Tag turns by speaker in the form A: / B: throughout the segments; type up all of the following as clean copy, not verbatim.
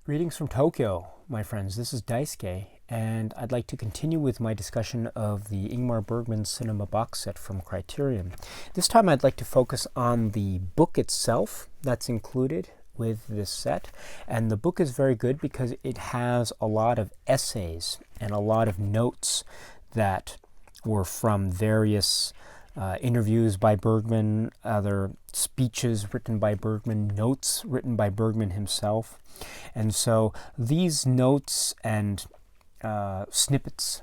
A: Greetings from Tokyo, my friends. This is Daisuke, and I'd like to continue with my discussion of the Ingmar Bergman cinema box set from Criterion. This time I'd like to focus on the book itself that's included with this set, and the book is very good because it has a lot of essays and a lot of notes that were from various interviews by Bergman, other speeches written by Bergman, notes written by Bergman himself. And so these notes and snippets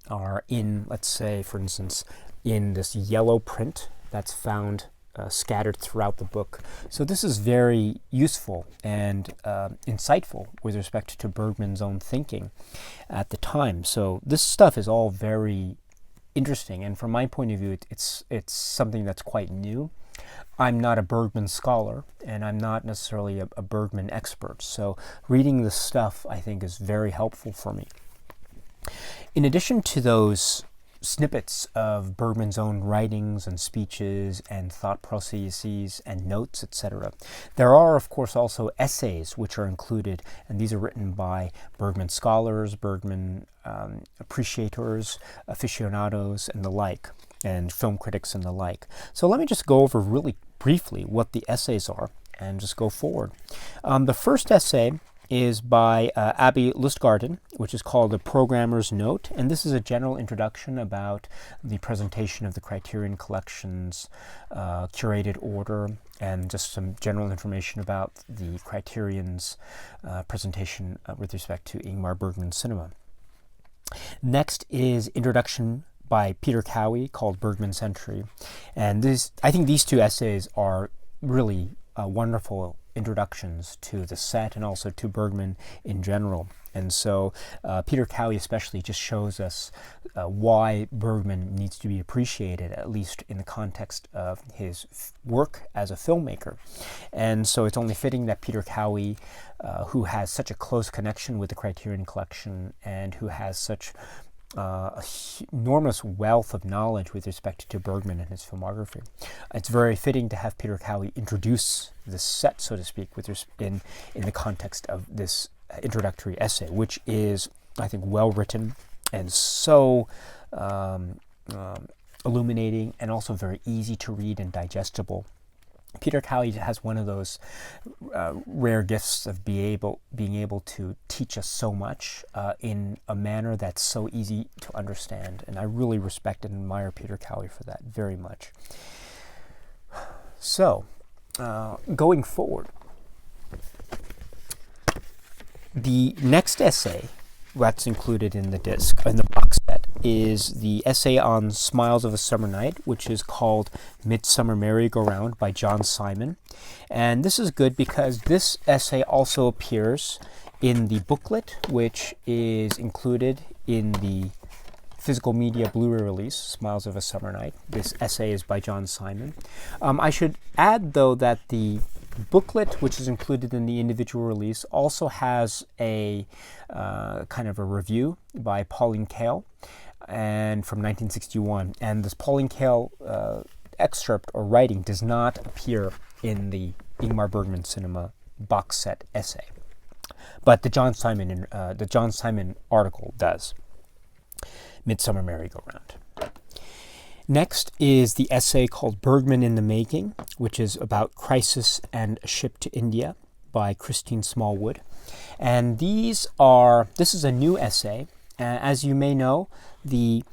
A: are in, let's say, for instance, in this yellow print that's found scattered throughout the book. So this is very useful and insightful with respect to Bergman's own thinking at the time. So this stuff is all very interesting, and from my point of view, it's something that's quite new. I'm not a Bergman scholar, and I'm not necessarily a Bergman expert, so reading this stuff, I think, is very helpful for me. In addition to those snippets of Bergman's own writings and speeches and thought processes and notes, etc., there are, of course, also essays which are included, and these are written by Bergman scholars, Bergman appreciators, aficionados, and the like, and film critics and the like. So let me just go over really briefly what the essays are and just go forward. The first essay is by Abby Lustgarten, which is called The Programmer's Note, and this is a general introduction about the presentation of the Criterion Collection's curated order and just some general information about the Criterion's presentation with respect to Ingmar Bergman cinema. Next is introduction by Peter Cowie called Bergman Century, and I think these two essays are really wonderful introductions to the set and also to Bergman in general. And so Peter Cowie especially just shows us why Bergman needs to be appreciated, at least in the context of his work as a filmmaker. And so it's only fitting that Peter Cowie, who has such a close connection with the Criterion Collection and who has such enormous wealth of knowledge with respect to Bergman and his filmography. It's very fitting to have Peter Cowie introduce the set, so to speak, in the context of this introductory essay, which is, I think, well written and so illuminating and also very easy to read and digestible. Peter Cowie has one of those rare gifts of being able to teach us so much in a manner that's so easy to understand, and I really respect and admire Peter Cowie for that very much. So, going forward, the next essay that's included in the disc, in the box set, is the essay on Smiles of a Summer Night, which is called Midsummer Merry-Go-Round by John Simon. And this is good because this essay also appears in the booklet, which is included in the physical media Blu-ray release, Smiles of a Summer Night. This essay is by John Simon. I should add, though, that the booklet, which is included in the individual release, also has a kind of a review by Pauline Kael and from 1961. And this Pauline Kael excerpt or writing does not appear in the Ingmar Bergman cinema box set essay, but the John Simon article does. Midsummer Merry-Go-Round. Next is the essay called Bergman in the Making, which is about Crisis and a Ship to India by Christine Smallwood. And this is a new essay. As you may know, there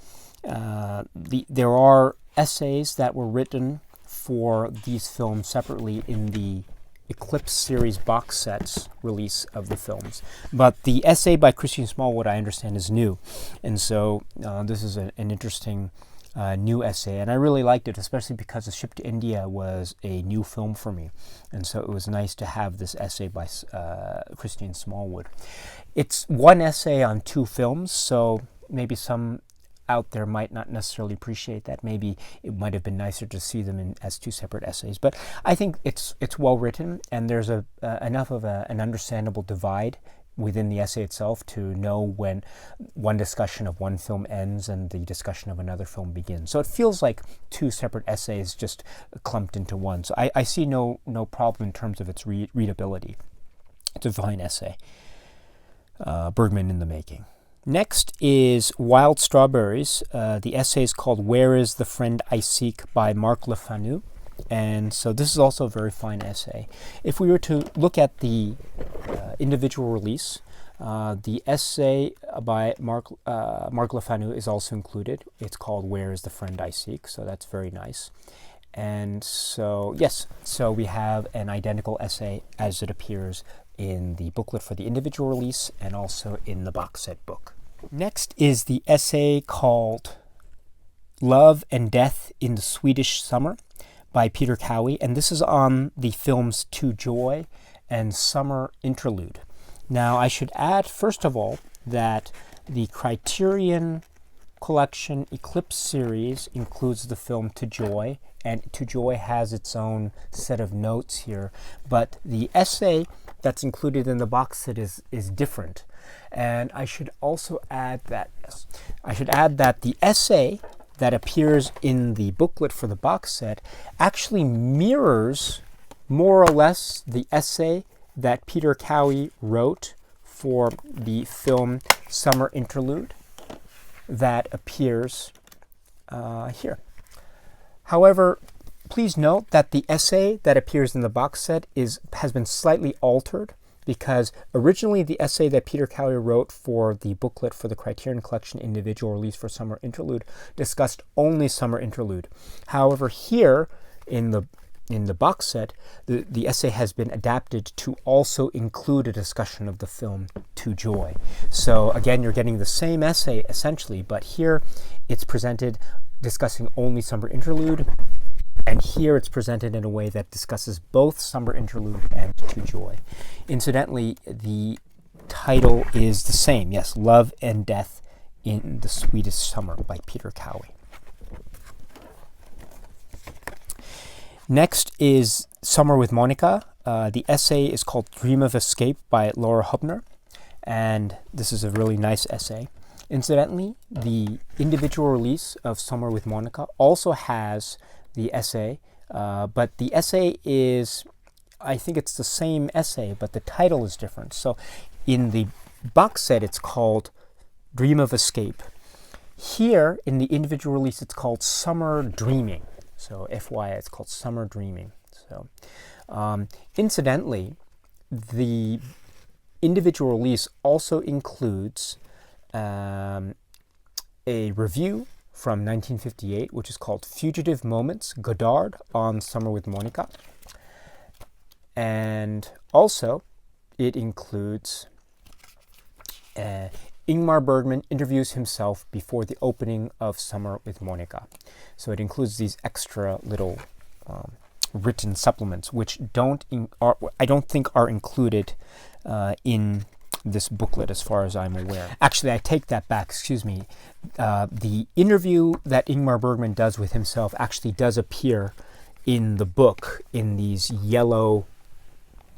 A: are essays that were written for these films separately in the Eclipse series box sets release of the films. But the essay by Christine Smallwood, I understand, is new. And so this is an interesting new essay, and I really liked it, especially because The Ship to India was a new film for me, and so it was nice to have this essay by Christine Smallwood. It's one essay on two films, so maybe some out there might not necessarily appreciate that. Maybe it might have been nicer to see them as two separate essays, but I think it's well written, and there's enough of an understandable divide within the essay itself to know when one discussion of one film ends and the discussion of another film begins. So it feels like two separate essays just clumped into one. So I see no problem in terms of its readability. It's a fine essay. Bergman in the Making. Next is Wild Strawberries. The essay is called Where is the Friend I Seek by Marc Le Fanu. And so this is also a very fine essay. If we were to look at the individual release, the essay by Marc Le Fanu is also included. It's called Where is the Friend I Seek, so that's very nice. And so, yes, so we have an identical essay as it appears in the booklet for the individual release and also in the box set book. Next is the essay called Love and Death in the Swedish Summer by Peter Cowie, and this is on the films To Joy and Summer Interlude. Now, I should add, first of all, that the Criterion Collection Eclipse series includes the film To Joy, and To Joy has its own set of notes here, but the essay that's included in the box set is different. And I should also add that, the essay that appears in the booklet for the box set actually mirrors more or less the essay that Peter Cowie wrote for the film Summer Interlude that appears here. However, please note that the essay that appears in the box set has been slightly altered, because originally the essay that Peter Cowie wrote for the booklet for the Criterion Collection individual release for Summer Interlude discussed only Summer Interlude. However, here in the box set, the essay has been adapted to also include a discussion of the film To Joy. So again, you're getting the same essay essentially, but here it's presented discussing only Summer Interlude, and here it's presented in a way that discusses both Summer Interlude and To Joy. Incidentally, the title is the same, yes, Love and Death in the Swedish Summer by Peter Cowie. Next is Summer with Monica. The essay is called Dream of Escape by Laura Hubner, and this is a really nice essay. Incidentally, the individual release of Summer with Monica also has the essay, but the essay is, I think it's the same essay, but the title is different. So in the box set, it's called Dream of Escape. Here, in the individual release, it's called Summer Dreaming. So FYI, it's called Summer Dreaming. So incidentally, the individual release also includes a review from 1958, which is called Fugitive Moments, Godard on Summer with Monica. And also, it includes Ingmar Bergman interviews himself before the opening of Summer with Monica. So it includes these extra little written supplements, which I don't think are included in this booklet as far as I'm aware. Actually, I take that back, excuse me. The interview that Ingmar Bergman does with himself actually does appear in the book, in these yellow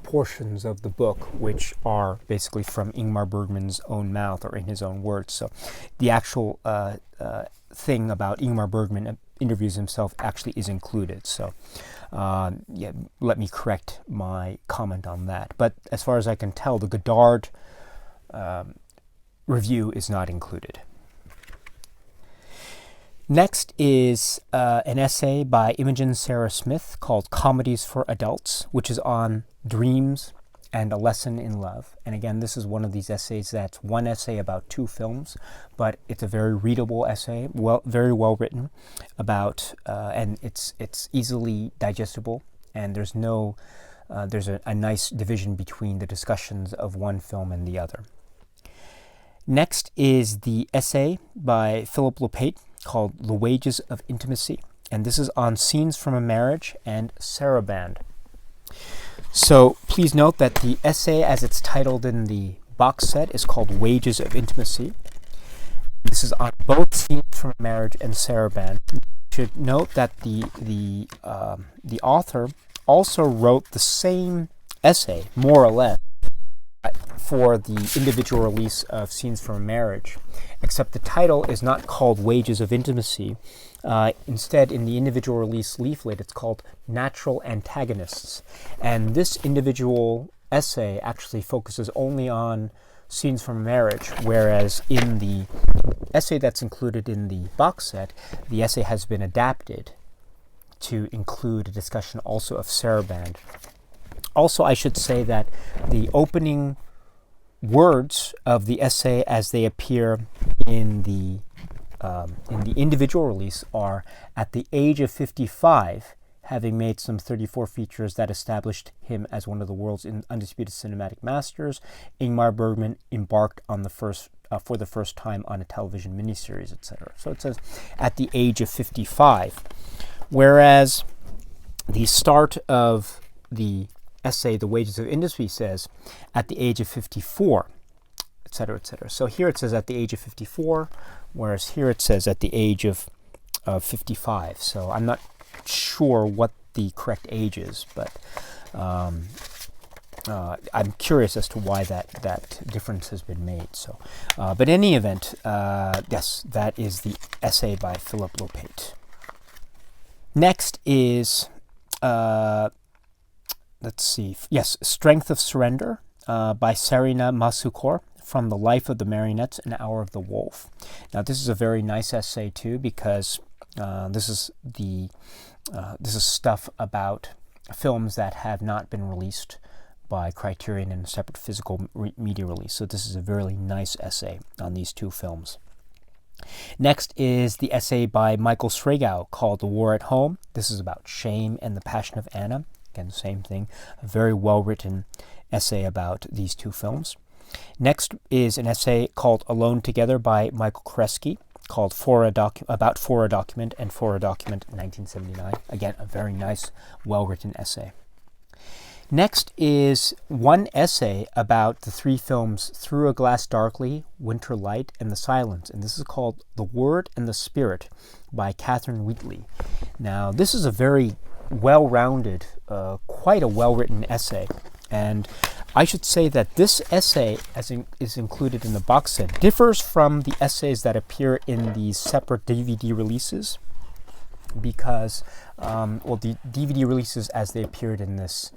A: portions of the book, which are basically from Ingmar Bergman's own mouth or in his own words. So the actual thing about Ingmar Bergman interviews himself actually is included. So yeah, let me correct my comment on that. But as far as I can tell, the Godard review is not included. Next is an essay by Imogen Sarah Smith called Comedies for Adults, which is on dreams and a lesson in love. And again, this is one of these essays that's one essay about two films, but it's a very readable essay, very well written about, and it's easily digestible, and there's a nice division between the discussions of one film and the other. Next is the essay by Philip Lepate called The Wages of Intimacy, and this is on Scenes from a Marriage and Saraband. So please note that the essay, as it's titled in the box set, is called Wages of Intimacy. This is on both Scenes from a Marriage and Saraband. You should note that the author also wrote the same essay, more or less, for the individual release of Scenes from a Marriage, except the title is not called Wages of Intimacy. Instead, in the individual release leaflet, it's called Natural Antagonists. And this individual essay actually focuses only on scenes from marriage, whereas in the essay that's included in the box set, the essay has been adapted to include a discussion also of saraband. Also, I should say that the opening words of the essay as they appear in the individual release are, "At the age of 55, having made some 34 features that established him as one of the world's undisputed cinematic masters, Ingmar Bergman embarked on for the first time on a television miniseries," etc. So it says, "at the age of 55." Whereas the start of the essay, "The Wages of Industry," says, "at the age of 54, etc., etc." So here it says at the age of 54, whereas here it says at the age of 55. So I'm not sure what the correct age is, but I'm curious as to why that difference has been made. So, but in any event, yes, that is the essay by Philip Lopate. Next is, let's see, yes, "Strength of Surrender" by Sarina Masukor, "From the Life of the Marionettes, An Hour of the Wolf." Now, this is a very nice essay too, because this is stuff about films that have not been released by Criterion in a separate physical media release. So this is a very nice essay on these two films. Next is the essay by Michael Sragow called "The War at Home." This is about shame and the Passion of Anna. Again, same thing, a very well-written essay about these two films. Next is an essay called "Alone Together" by Michael Kresge, called about For a Document and For a Document 1979. Again, a very nice, well-written essay. Next is one essay about the three films Through a Glass Darkly, Winter Light, and The Silence, and this is called "The Word and the Spirit" by Catherine Wheatley. Now, this is a very well-rounded, quite a well-written essay, and I should say that this essay, as is included in the box set, differs from the essays that appear in these separate DVD releases, because, the DVD releases as they appeared in this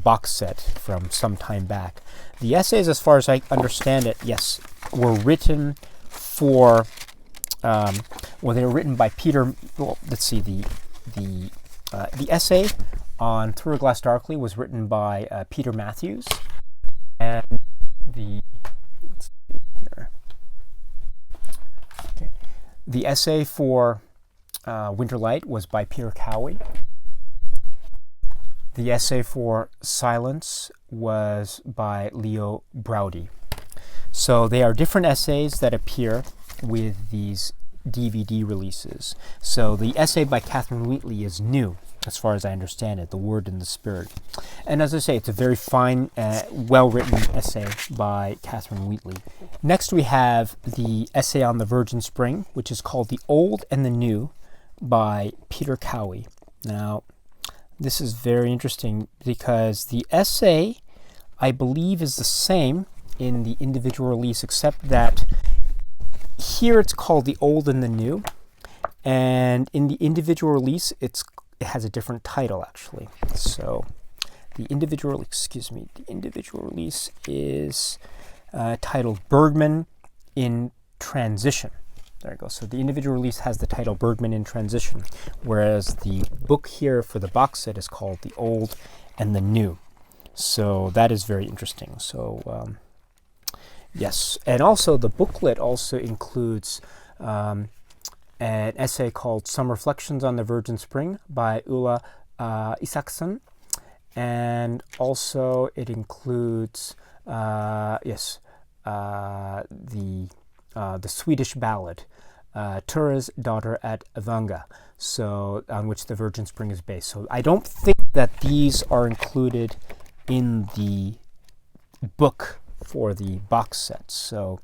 A: box set from some time back. The essays, as far as I understand it, yes, were written for, they were written by Peter, let's see, the essay on Through a Glass Darkly was written by Peter Matthews, and let's see here. Okay. The essay for Winter Light was by Peter Cowie. The essay for Silence was by Leo Braudy. So they are different essays that appear with these DVD releases. So the essay by Catherine Wheatley is new, as far as I understand it, "The Word and the Spirit." And as I say, it's a very fine, well-written essay by Catherine Wheatley. Next we have the essay on the Virgin Spring, which is called "The Old and the New" by Peter Cowie. Now, this is very interesting because the essay, I believe, is the same in the individual release, except that here it's called "The Old and the New," and in the individual release it has a different title, actually. So the individual release is titled "Bergman in Transition." There you go. So the individual release has the title "Bergman in Transition," whereas the book here for the box set is called "The Old and the New." So that is very interesting. So yes, and also the booklet also includes an essay called "Some Reflections on the Virgin Spring" by Ulla Isaksson, and also it includes the Swedish ballad Tura's Daughter at Evanga, so on which the Virgin Spring is based. So I don't think that these are included in the book for the box set. So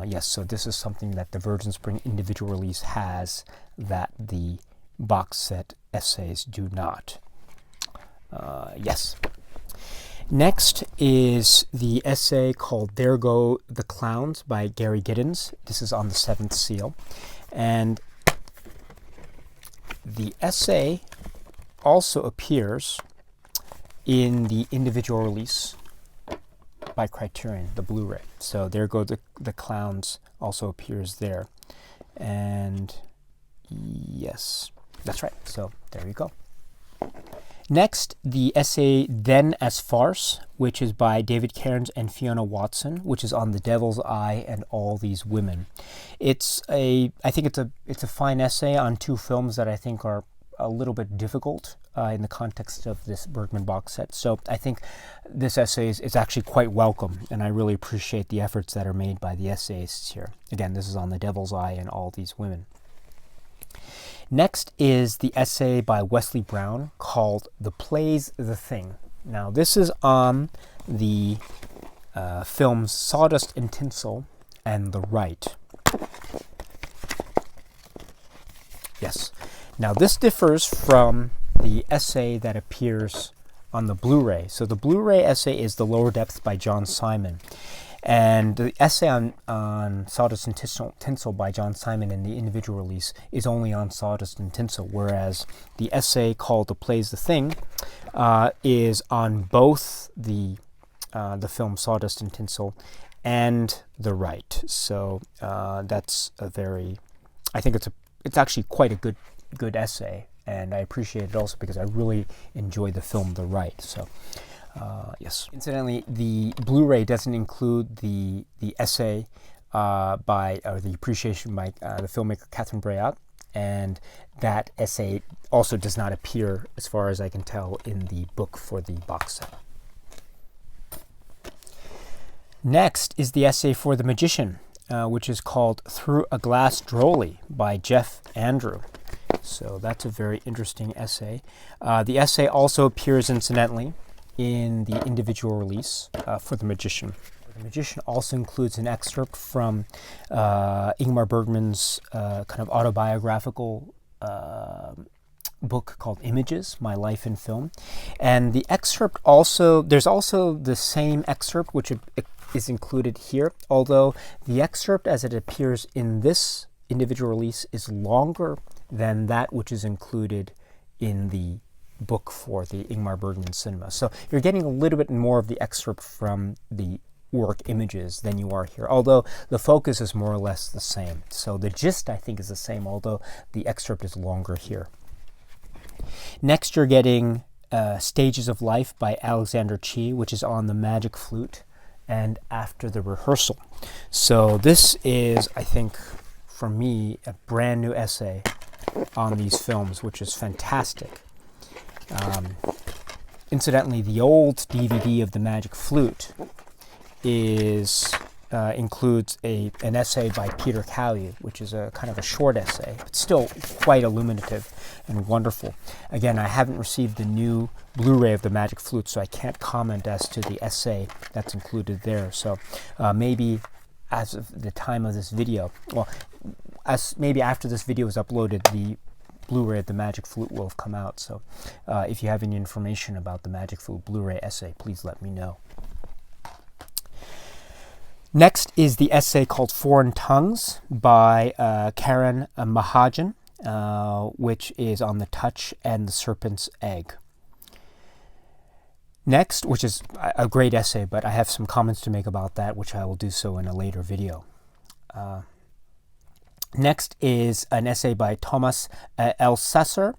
A: yes, so this is something that the Virgin Spring individual release has that the box set essays do not. Yes. Next is the essay called "There Go the Clowns" by Gary Giddens. This is on the 7th seal. And the essay also appears in the individual release by Criterion, the Blu-ray. So there go the clowns also appears there. And yes, that's right. So there you go. Next, the essay Then as Farce, which is by David Cairns and Fiona Watson, which is on The Devil's Eye and All These Women. I think it's a fine essay on two films that I think are a little bit difficult in the context of this Bergman box set. So I think this essay is actually quite welcome, and I really appreciate the efforts that are made by the essayists here. Again, this is on The Devil's Eye and All These Women. Next is the essay by Wesley Brown called The Play's the Thing. Now, this is on the films Sawdust and Tinsel and The Right. Yes. Now, this differs from the essay that appears on the Blu-ray. So the Blu-ray essay is The Lower Depths by John Simon. And the essay on Sawdust and Tinsel by John Simon in the individual release is only on Sawdust and Tinsel, whereas the essay called The Play's the Thing is on both the film Sawdust and Tinsel and The Right. So that's I think it's actually quite a good essay, and I appreciate it also because I really enjoy the film The Right. So. Yes. Incidentally, the Blu-ray doesn't include the essay the appreciation by the filmmaker Catherine Breillat, and that essay also does not appear, as far as I can tell, in the book for the box set. Next is the essay for The Magician, which is called Through a Glass Drolly by Jeff Andrew. So that's a very interesting essay. The essay also appears, incidentally, in the individual release for The Magician. The Magician also includes an excerpt from Ingmar Bergman's kind of autobiographical book called Images, My Life in Film. And the excerpt there's also the same excerpt which is included here, although the excerpt as it appears in this individual release is longer than that which is included in the book for the Ingmar Bergman cinema. So you're getting a little bit more of the excerpt from the work Images than you are here, although the focus is more or less the same. So the gist, I think, is the same, although the excerpt is longer here. Next, you're getting Stages of Life by Alexander Chee, which is on The Magic Flute and After the Rehearsal. So this is, I think, for me, a brand new essay on these films, which is fantastic. Incidentally, the old DVD of The Magic Flute includes an essay by Peter Caillou, which is a kind of a short essay, but still quite illuminative and wonderful. Again, I haven't received the new Blu-ray of The Magic Flute, so I can't comment as to the essay that's included there. So maybe as of the time of this video, maybe after this video is uploaded, the Blu-ray of The Magic Flute will have come out. So if you have any information about the Magic Flute Blu-ray essay, please let me know. Next is the essay called Foreign Tongues by Karen Mahajan, which is on The Touch and the Serpent's Egg. Next, which is a great essay, but I have some comments to make about that, which I will do so in a later video. Next is an essay by Thomas Elsesser,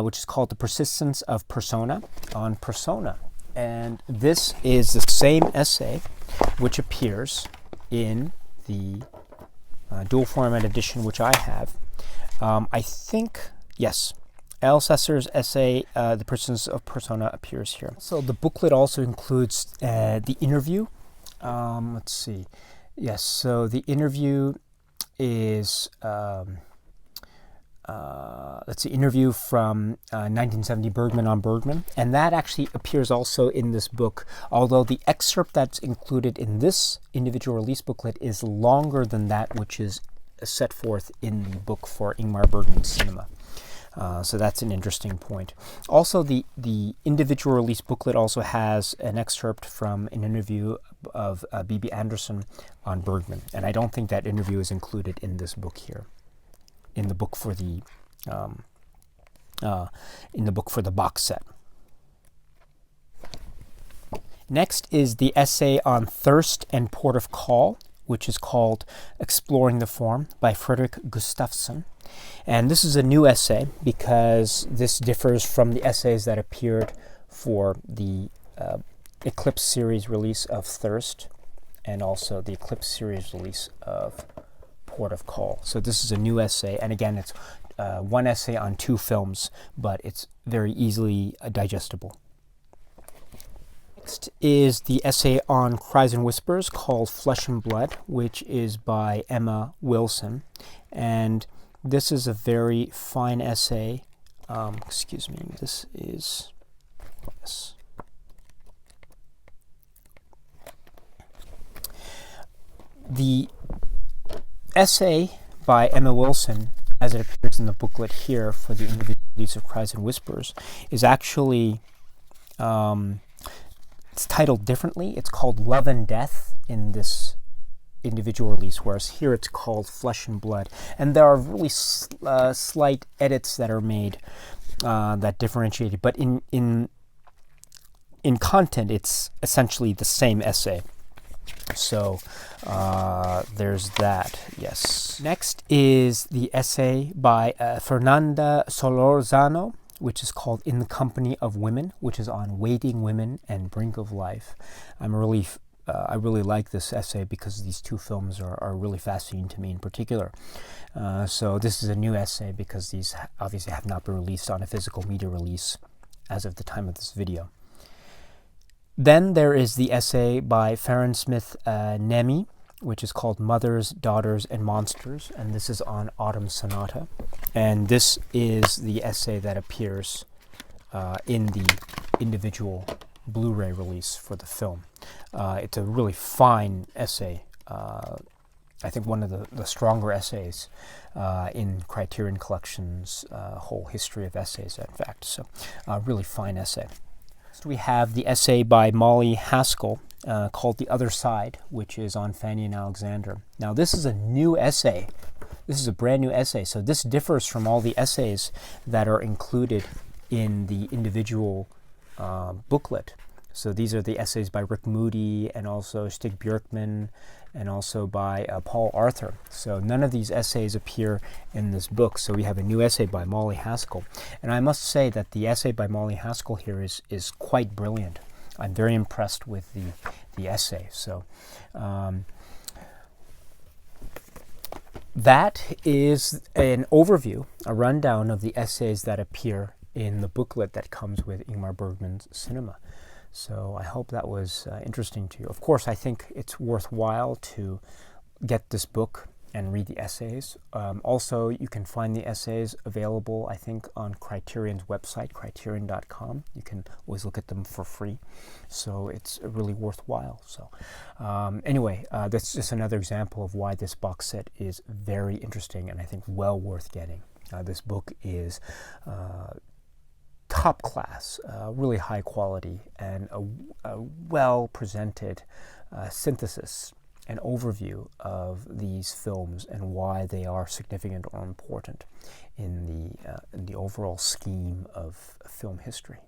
A: which is called The Persistence of Persona, on Persona. And this is the same essay which appears in the dual format edition, which I have. I think, yes, Elsesser's essay, The Persistence of Persona, appears here. So the booklet also includes the interview. Let's see. Yes, so the interview is interview from 1970, Bergman on Bergman, and that actually appears also in this book, although the excerpt that's included in this individual release booklet is longer than that which is set forth in the book for Ingmar Bergman's cinema. So that's an interesting point. Also, the individual release booklet also has an excerpt from an interview of B.B. Anderson on Bergman, and I don't think that interview is included in this book here, in the book for the box set. Next is the essay on thirst and port of call, which is called Exploring the Form by Frederick Gustafsson. And this is a new essay because this differs from the essays that appeared for the Eclipse series release of Thirst and also the Eclipse series release of Port of Call. So this is a new essay, and again, it's one essay on two films, but it's very easily digestible. Next is the essay on Cries and Whispers called Flesh and Blood, which is by Emma Wilson. And this is a very fine essay. Excuse me, this is... Yes. The essay by Emma Wilson, as it appears in the booklet here for the individual release of Cries and Whispers, is actually... it's titled differently. It's called Love and Death in this individual release, whereas here it's called Flesh and Blood. And there are really slight edits that are made that differentiate it. But in content, it's essentially the same essay. So there's that, yes. Next is the essay by Fernanda Solorzano, which is called In the Company of Women, which is on waiting women and brink of life. I really like this essay because these two films are really fascinating to me in particular. So this is a new essay because these obviously have not been released on a physical media release as of the time of this video. Then there is the essay by Farron Smith Nemi, which is called Mothers, Daughters, and Monsters, and this is on Autumn Sonata. And this is the essay that appears in the individual Blu-ray release for the film. It's a really fine essay. I think one of the stronger essays in Criterion Collection's whole history of essays, in fact. So, really fine essay. Next we have the essay by Molly Haskell, called The Other Side, which is on Fanny and Alexander. Now this is a new essay. This is a brand new essay, so this differs from all the essays that are included in the individual booklet. So these are the essays by Rick Moody and also Stig Björkman and also by Paul Arthur. So none of these essays appear in this book, so we have a new essay by Molly Haskell. And I must say that the essay by Molly Haskell here is quite brilliant. I'm very impressed with the essay. So that is an overview, a rundown of the essays that appear in the booklet that comes with Ingmar Bergman's cinema. So I hope that was interesting to you. Of course, I think it's worthwhile to get this book and read the essays. Also, you can find the essays available, I think, on Criterion's website, criterion.com. You can always look at them for free. So it's really worthwhile. So anyway, that's just another example of why this box set is very interesting and I think well worth getting. This book is top class, really high quality, and a well-presented synthesis and overview of these films and why they are significant or important in the overall scheme of film history.